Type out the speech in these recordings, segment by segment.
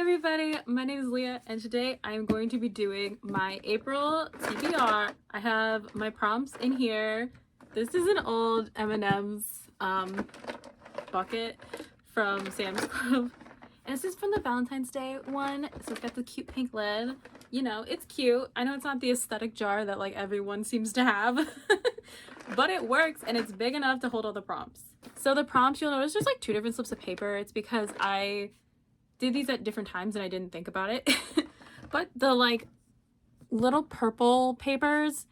everybody, my name is Leah and today I am going to be doing my April TBR. I have my prompts in here. This is an old M&M's bucket from Sam's Club. And this is from the Valentine's Day one, so it's got the cute pink lid. You know, it's cute. I know it's not the aesthetic jar that like everyone seems to have, but it works and it's big enough to hold all the prompts. So the prompts, you'll notice there's like 2 different slips of paper. It's because I did these at different times and I didn't think about it. But the like little purple papers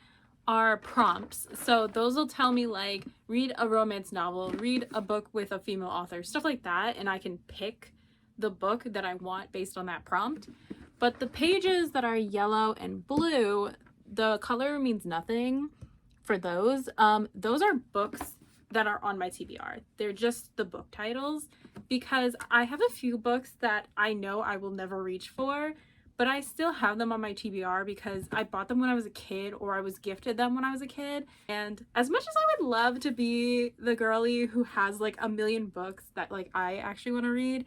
are prompts. So those will tell me like, read a romance novel, read a book with a female author, stuff like that. And I can pick the book that I want based on that prompt. But the pages that are yellow and blue, the color means nothing for those. Those are books that are on my TBR. They're just the book titles because I have a few books that I know I will never reach for, but I still have them on my TBR because I bought them when I was a kid or I was gifted them when I was a kid. And as much as I would love to be the girly who has like a million books that like I actually want to read,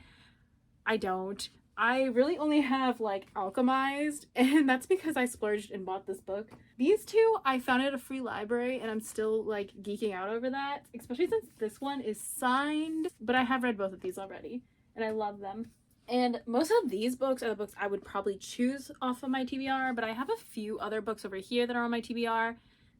I don't. I really only have like Alchemized, and that's because I splurged and bought this book. These two I found at a free library and I'm still like geeking out over that, especially since this one is signed, but I have read both of these already and I love them. And most of these books are the books I would probably choose off of my TBR, but I have a few other books over here that are on my TBR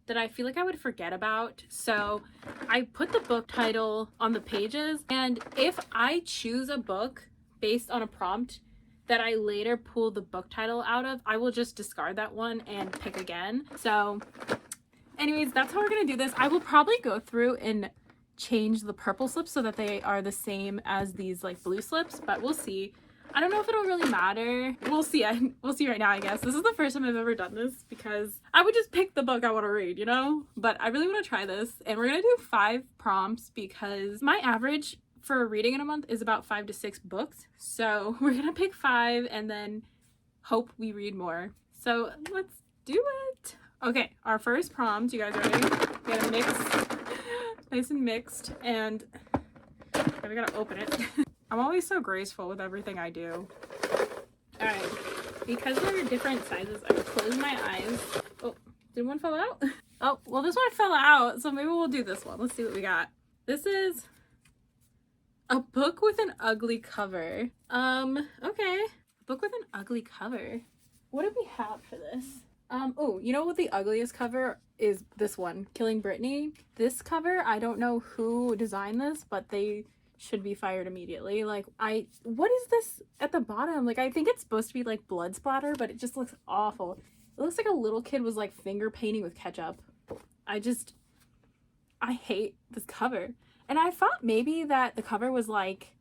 that I feel like I would forget about. So I put the book title on the pages, and if I choose a book based on a prompt that I later pull the book title out of, I will just discard that one and pick again. So anyways, that's how we're gonna do this. I will probably go through and change the purple slips so that they are the same as these like blue slips, but we'll see. I don't know if it'll really matter. We'll see. We'll see right now, I guess. This is the first time I've ever done this because I would just pick the book I want to read, you know? But I really want to try this, and we're gonna do 5 prompts because my average for reading in a month is about 5 to 6 books. So we're gonna pick 5 and then hope we read more. So let's do it. Okay, our first prompt, you guys ready? We gotta mix, nice and mixed, and we gotta open it. I'm always so graceful with everything I do. All right, because they're different sizes, I will close my eyes. Oh, did one fall out? Oh, well this one fell out, so maybe we'll do this one. Let's see what we got. This is a book with an ugly cover. Okay. A book with an ugly cover. What do we have for this? Oh, you know what the ugliest cover is? This one, Killing Brittany. This cover, I don't know who designed this, but they should be fired immediately. Like, what is this at the bottom? Like, I think it's supposed to be like blood splatter, but it just looks awful. It looks like a little kid was like finger painting with ketchup. I hate this cover. And I thought maybe that the cover was like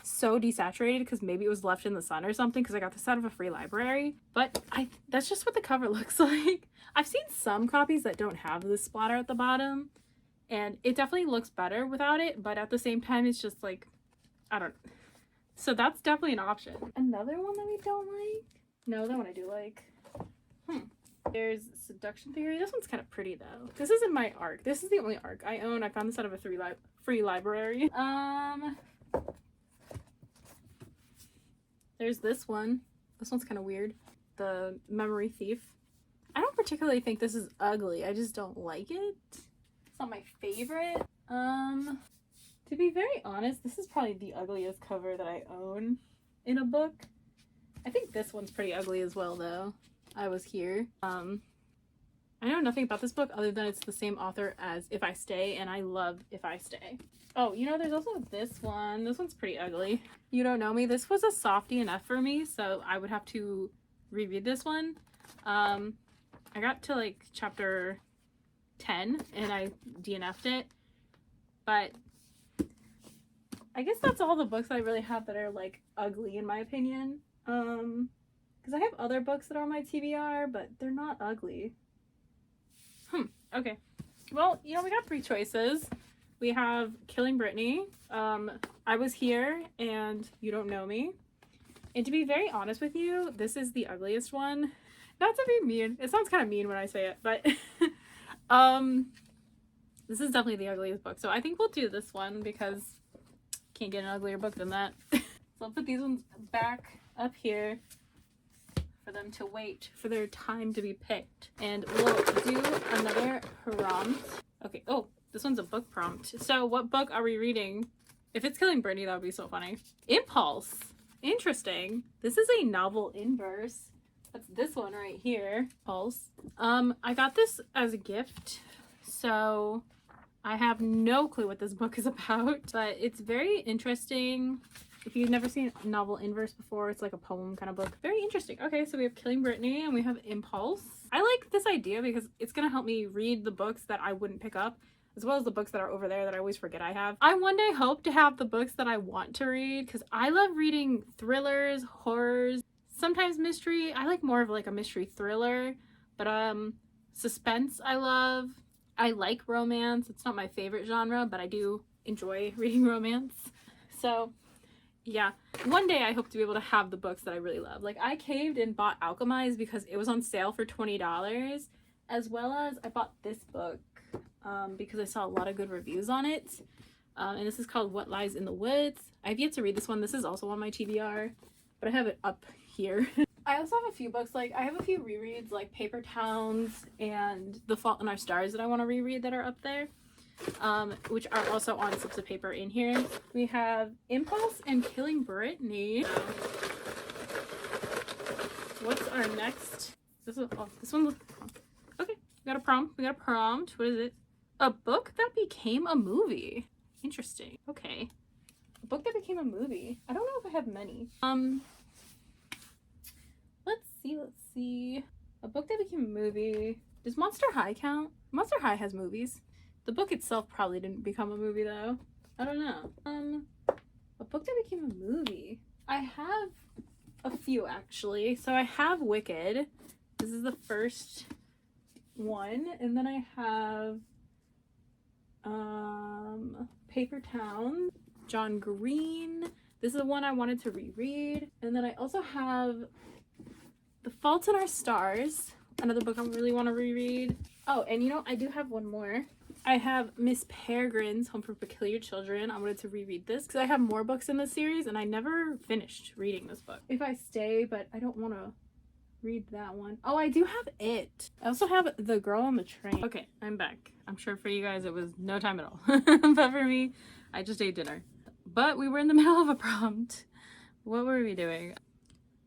so desaturated because maybe it was left in the sun or something, because I got this out of a free library. But that's just what the cover looks like. I've seen some copies that don't have this splatter at the bottom, and it definitely looks better without it, but at the same time it's just like, I don't know. So that's definitely an option. Another one that we don't like? No, that one I do like. There's Seduction Theory. This one's kind of pretty though. This isn't my ARC. This is the only ARC I own. I found this out of a free library. There's this one. This one's kind of weird. The Memory Thief. I don't particularly think this is ugly. I just don't like it. It's not my favorite. To be very honest, this is probably the ugliest cover that I own in a book. I think this one's pretty ugly as well though. I Was Here. I know nothing about this book other than it's the same author as If I Stay, and I love If I Stay. Oh, you know, there's also this one. This one's pretty ugly. You Don't Know Me. This was a softie enough for me, so I would have to reread this one. I got to like chapter 10 and I DNF'd it, but I guess that's all the books I really have that are like ugly in my opinion. Because I have other books that are on my TBR, but they're not ugly. Okay. Well, you know, we got 3 choices. We have Killing Brittany, I Was Here, and You Don't Know Me. And to be very honest with you, this is the ugliest one. Not to be mean. It sounds kind of mean when I say it, but this is definitely the ugliest book. So I think we'll do this one because can't get an uglier book than that. So I'll put these ones back up here for them to wait for their time to be picked. And we'll do another prompt. Okay, oh, this one's a book prompt. So what book are we reading? If it's Killing Brittany, that would be so funny. Impulse. Interesting. This is a novel in verse. That's this one right here. Impulse. I got this as a gift, so I have no clue what this book is about, but it's very interesting. If you've never seen a novel in verse before, it's like a poem kind of book. Very interesting. Okay, so we have Killing Brittany and we have Impulse. I like this idea because it's gonna help me read the books that I wouldn't pick up, as well as the books that are over there that I always forget I have. I one day hope to have the books that I want to read because I love reading thrillers, horrors, sometimes mystery. I like more of like a mystery thriller, but suspense I love. I like romance. It's not my favorite genre, but I do enjoy reading romance. So yeah, one day I hope to be able to have the books that I really love. Like I caved and bought Alchemize because it was on sale for $20, as well as I bought this book because I saw a lot of good reviews on it. And this is called What Lies in the Woods. I've yet to read this one. This is also on my TBR, but I have it up here. I also have a few books, like I have a few rereads like Paper Towns and The Fault in Our Stars that I want to reread that are up there, which are also on slips of paper in here. We have Impulse and Killing Brittany. What's our next? This one. Okay, we got a prompt. What is it? A book that became a movie. Interesting. Okay, a book that became a movie. I don't know if I have many. Let's see. A book that became a movie. Does Monster High count? Monster High has movies. The book itself probably didn't become a movie though. I don't know. A book that became a movie. I have a few actually. So I have Wicked. This is the first one. And then I have Paper Town, John Green. This is the one I wanted to reread. And then I also have The Fault in Our Stars, another book I really want to reread. Oh, and you know, I do have one more. I have Miss Peregrine's Home for Peculiar Children. I wanted to reread this because I have more books in this series and I never finished reading this book. If I stay, but I don't want to read that one. Oh, I do have it. I also have The Girl on the Train. Okay, I'm back. I'm sure for you guys it was no time at all. But for me, I just ate dinner. But we were in the middle of a prompt. What were we doing?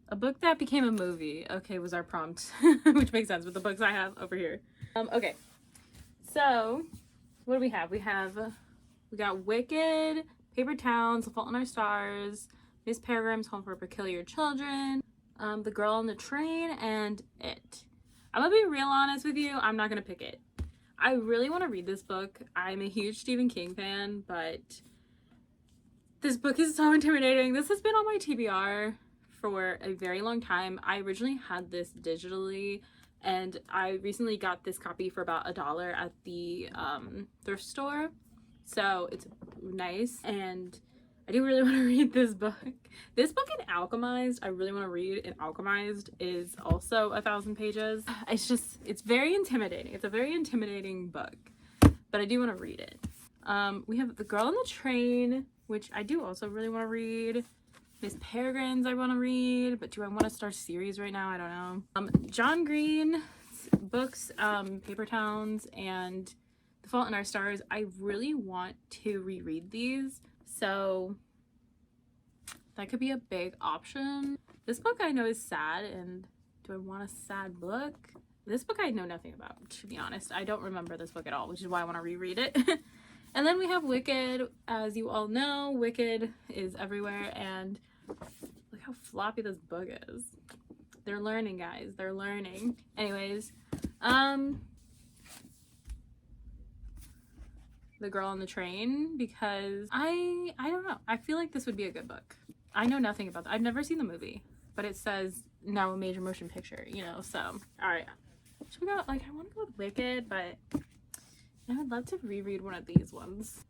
A book that became a movie. Okay, was our prompt. Which makes sense with the books I have over here. Okay. So, what do we have? We got Wicked, Paper Towns, The Fault in Our Stars, Miss Peregrine's Home for Peculiar Children, The Girl on the Train, and It. I'm gonna be real honest with you, I'm not gonna pick it. I really want to read this book. I'm a huge Stephen King fan, but this book is so intimidating. This has been on my TBR for a very long time. I originally had this digitally, and I recently got this copy for about $1 at the thrift store. So it's nice, and I do really want to read this book. This book in Alchemized, I really want to read, and Alchemized is also 1,000 pages. It's very intimidating. It's a very intimidating book, but I do want to read it. We have The Girl on the Train, which I do also really want to read. Miss Peregrine's I want to read, but do I want to start a series right now? I don't know. John Green's books, Paper Towns and The Fault in Our Stars, I really want to reread these, so that could be a big option. This book I know is sad, and do I want a sad book? This book I know nothing about, to be honest. I don't remember this book at all, which is why I want to reread it. And then we have Wicked. As you all know, Wicked is everywhere, and look how floppy this book is. They're learning, guys. They're learning. Anyways, The Girl on the Train, because I don't know. I feel like this would be a good book. I know nothing about that. I've never seen the movie, but it says now a major motion picture, you know, so. All right. Should we go, like, I want to go with Wicked, but I would love to reread one of these ones,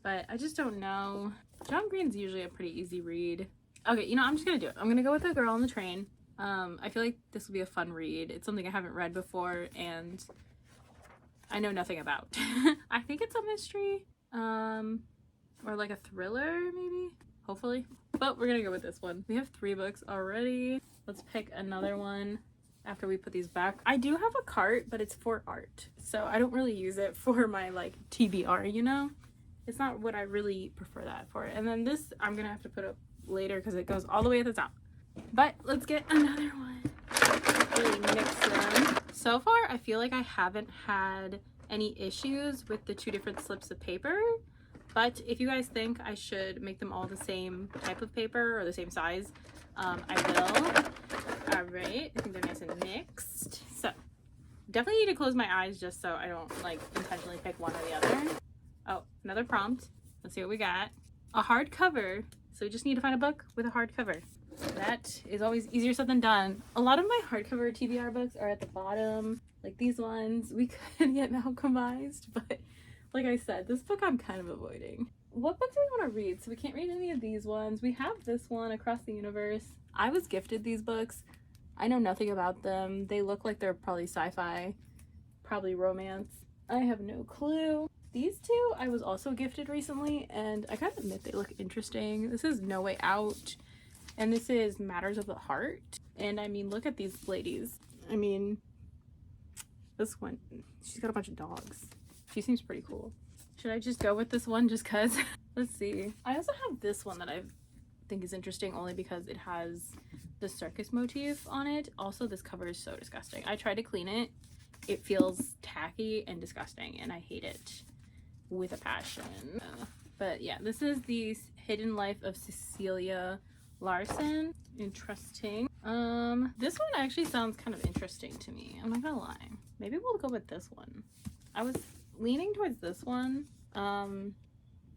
but I just don't know. John Green's usually a pretty easy read. Okay, you know, I'm just gonna do it. I'm gonna go with The Girl on the Train. I feel like this will be a fun read. It's something I haven't read before, and I know nothing about. I think it's a mystery, or like a thriller, maybe. hopefully. But we're gonna go with this one. We have 3 books already. Let's pick another one after we put these back. I do have a cart, but it's for art, so I don't really use it for my like TBR, you know? It's not what I really prefer that for. And then this I'm gonna have to put up later because it goes all the way at the top. But let's get another one. Really mix them. So far, I feel like I haven't had any issues with the 2 different slips of paper. But if you guys think I should make them all the same type of paper or the same size, I will. All right, I think they're nice and mixed. So definitely need to close my eyes just so I don't like intentionally pick one or the other. Oh, another prompt. Let's see what we got. A hardcover. So we just need to find a book with a hardcover. That is always easier said than done. A lot of my hardcover TBR books are at the bottom, like these ones. We could get Malcolmized, but like I said, this book I'm kind of avoiding. What book do we want to read? So we can't read any of these ones. We have this one, Across the Universe. I was gifted these books. I know nothing about them. They look like they're probably sci-fi, probably romance. I have no clue. These 2 I was also gifted recently, and I gotta admit they look interesting. This is No Way Out, and this is Matters of the Heart. And I mean, look at these ladies. I mean, this one, she's got a bunch of dogs. She seems pretty cool. Should I just go with this one just cause? Let's see. I also have this one that I think is interesting only because it has the circus motif on it. Also, this cover is so disgusting. I tried to clean it. It feels tacky and disgusting, and I hate it with a passion. But yeah, this is the Hidden Life of Cecilia Larson. Interesting. This one actually sounds kind of interesting to me. I'm not gonna lie. Maybe we'll go with this one. I was leaning towards this one.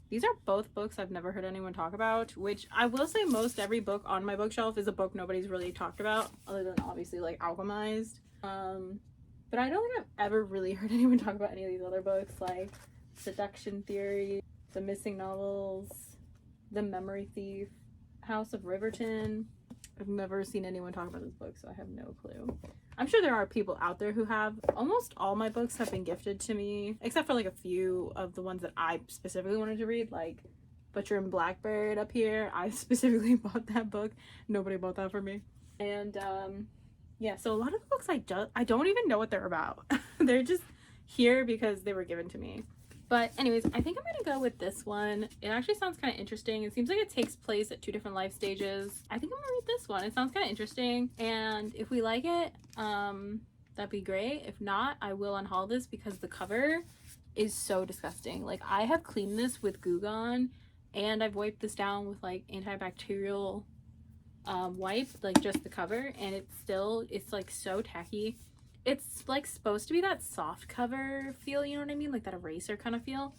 These are both books I've never heard anyone talk about, which I will say most every book on my bookshelf is a book nobody's really talked about, other than obviously like Alchemized. But I don't think I've ever really heard anyone talk about any of these other books, like Seduction Theory, The Missing Novels, The Memory Thief, House of Riverton. I've never seen anyone talk about this book, so I have no clue. I'm sure there are people out there who have. Almost all my books have been gifted to me, except for like a few of the ones that I specifically wanted to read, like Butcher and Blackbird up here. I specifically bought that book. Nobody bought that for me. And yeah, so a lot of the books I don't even know what they're about. They're just here because they were given to me. But anyways, I think I'm gonna go with this one. It actually sounds kind of interesting. It seems like it takes place at 2 different life stages. I think I'm gonna read this one. It sounds kind of interesting, and if we like it, that'd be great. If not, I will unhaul this because the cover is so disgusting. Like, I have cleaned this with Goo Gone, and I've wiped this down with like antibacterial wipe, like just the cover, and it's like so tacky. It's like supposed to be that soft cover feel, you know what I mean? Like that eraser kind of feel,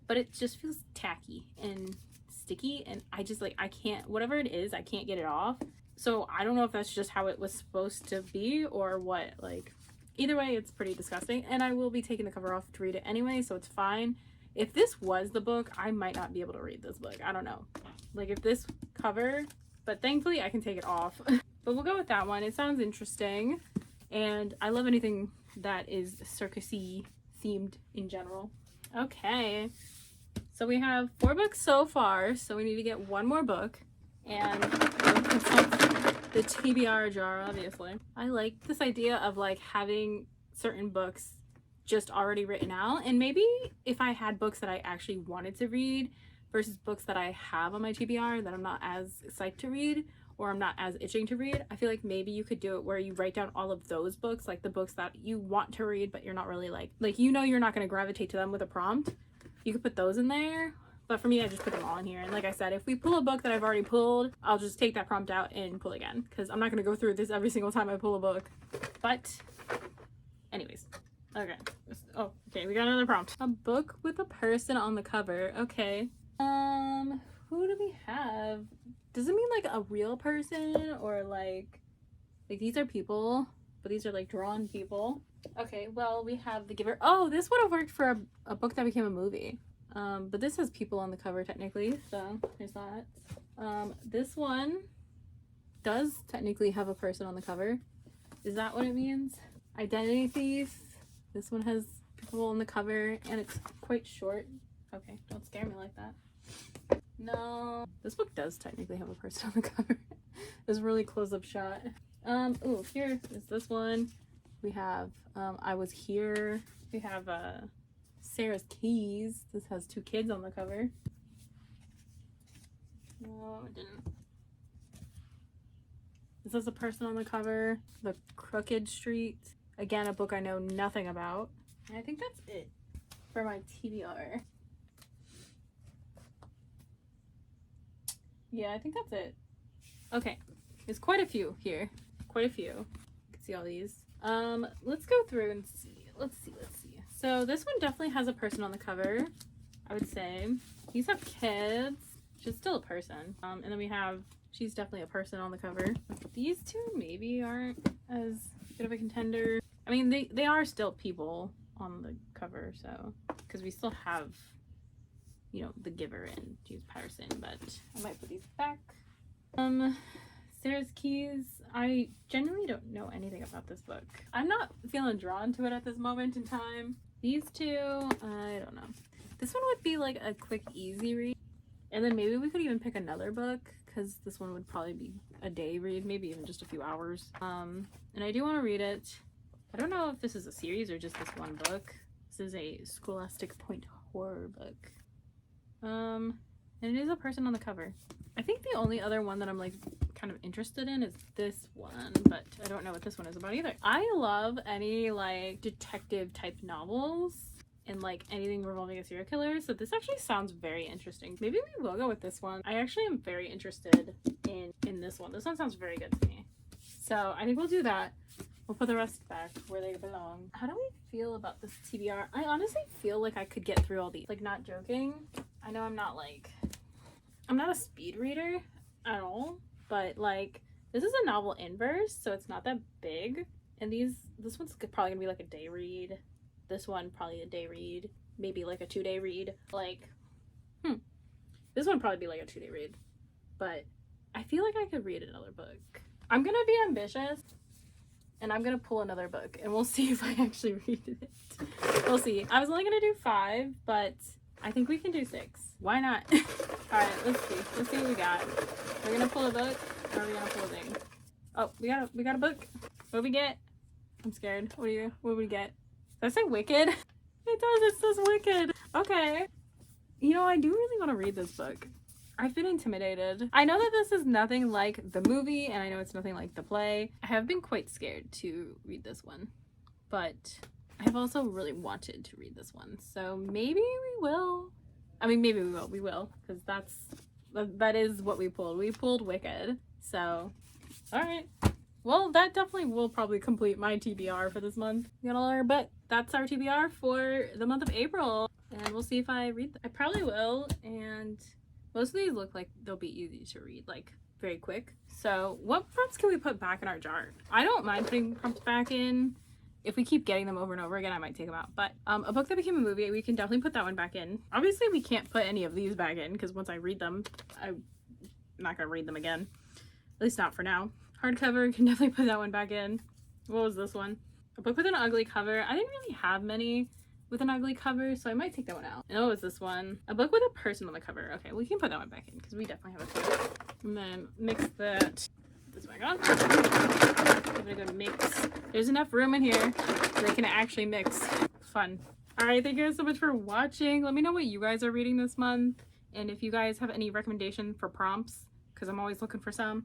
but it just feels tacky and sticky, and I just like, I can't, whatever it is, I can't get it off. So I don't know if that's just how it was supposed to be or what. Like, either way, it's pretty disgusting, and I will be taking the cover off to read it anyway, so it's fine. If this was the book, I might not be able to read this book. I don't know. Like, if this cover, but thankfully I can take it off. But we'll go with that one. It sounds interesting. And I love anything that is circusy themed in general. Okay, so we have 4 books so far, so we need to get 1 more book. And the TBR jar, obviously. I like this idea of like having certain books just already written out. And maybe if I had books that I actually wanted to read versus books that I have on my TBR that I'm not as psyched to read, or I'm not as itching to read, I feel like maybe you could do it where you write down all of those books, like the books that you want to read but you're not really like you know you're not going to gravitate to them with a prompt. You could put those in there, but for me I just put them all in here. And like I said, if we pull a book that I've already pulled, I'll just take that prompt out and pull again, because I'm not going to go through this every single time I pull a book. But anyways, okay. Oh, okay, we got another prompt. A book with a person on the cover. Okay, who do we have? Does it mean like a real person, or like these are people, but these are like drawn people? Okay, well, we have The Giver. Oh, this would have worked for a book that became a movie. But this has people on the cover technically, so there's that. This one does technically have a person on the cover. Is that what it means? Identity Thief. This one has people on the cover, and it's quite short. Okay, don't scare me like that. No. This book does technically have a person on the cover. This really close-up shot. Oh, here is this one. We have I Was Here. We have Sarah's Keys. This has 2 kids on the cover. No, it didn't. This is a person on the cover. The Crooked Street. Again, a book I know nothing about. And I think that's it for my TBR. Yeah, I think that's it. Okay, there's quite a few here. Quite a few. You can see all these. Let's go through and see. Let's see. So this one definitely has a person on the cover, I would say. These have kids. She's still a person. And then we have, she's definitely a person on the cover. These 2 maybe aren't as good of a contender. I mean, they are still people on the cover, so, because we still have, you know, the giver and James Patterson, but I might put these back. Sarah's Keys, I genuinely don't know anything about this book. I'm not feeling drawn to it at this moment in time. These 2, I don't know. This one would be like a quick, easy read. And then maybe we could even pick another book, because this one would probably be a day read, maybe even just a few hours. And I do want to read it. I don't know if this is a series or just this one book. This is a Scholastic Point horror book. And it is a person on the cover. I think the only other one that I'm like kind of interested in is this one, but I don't know what this one is about either. I love any like detective type novels and like anything revolving a serial killer, so this actually sounds very interesting. Maybe we will go with this one. I actually am very interested in this one. This one sounds very good to me. So I think we'll do that. We'll put the rest back where they belong. How do we feel about this TBR? I honestly feel like I could get through all these. Like, not joking. I know I'm not a speed reader at all, but like, this is a novel in verse, so it's not that big. And this one's probably gonna be like a day read. This one probably a day read. Maybe like a 2-day read. Like, this one probably be like a 2-day read. But I feel like I could read another book. I'm gonna be ambitious. And I'm gonna pull another book and we'll see if I actually read it. We'll see. I was only gonna do 5, but I think we can do 6. Why not? Alright, let's see. Let's see what we got. We're gonna pull a book, or are we gonna pull a thing? Oh, we got a book. What do we get? I'm scared. What do we get? Does that say Wicked? It does, it says Wicked. Okay. You know, I do really want to read this book. I've been intimidated. I know that this is nothing like the movie, and I know it's nothing like the play. I have been quite scared to read this one, but I have also really wanted to read this one. So maybe we will. I mean, maybe we will, because that is what we pulled. We pulled Wicked. So, all right. Well, that definitely will probably complete my TBR for this month. We got all our, but that's our TBR for the month of April, and we'll see if I read them. I probably will, and most of these look like they'll be easy to read, like very quick. So what prompts can we put back in our jar? I don't mind putting prompts back in. If we keep getting them over and over again, I might take them out. But a book that became a movie, we can definitely put that one back in. Obviously, we can't put any of these back in because once I read them, I'm not going to read them again. At least not for now. Hardcover, can definitely put that one back in. What was this one? A book with an ugly cover. I didn't really have many with an ugly cover, so I might take that one out. And what was this one? A book with a person on the cover. Okay, we can put that one back in because we definitely have a cover. And then mix that. Put this back on. Give it a good mix. There's enough room in here so they can actually mix. Fun. Alright, thank you guys so much for watching. Let me know what you guys are reading this month. And if you guys have any recommendation for prompts, because I'm always looking for some.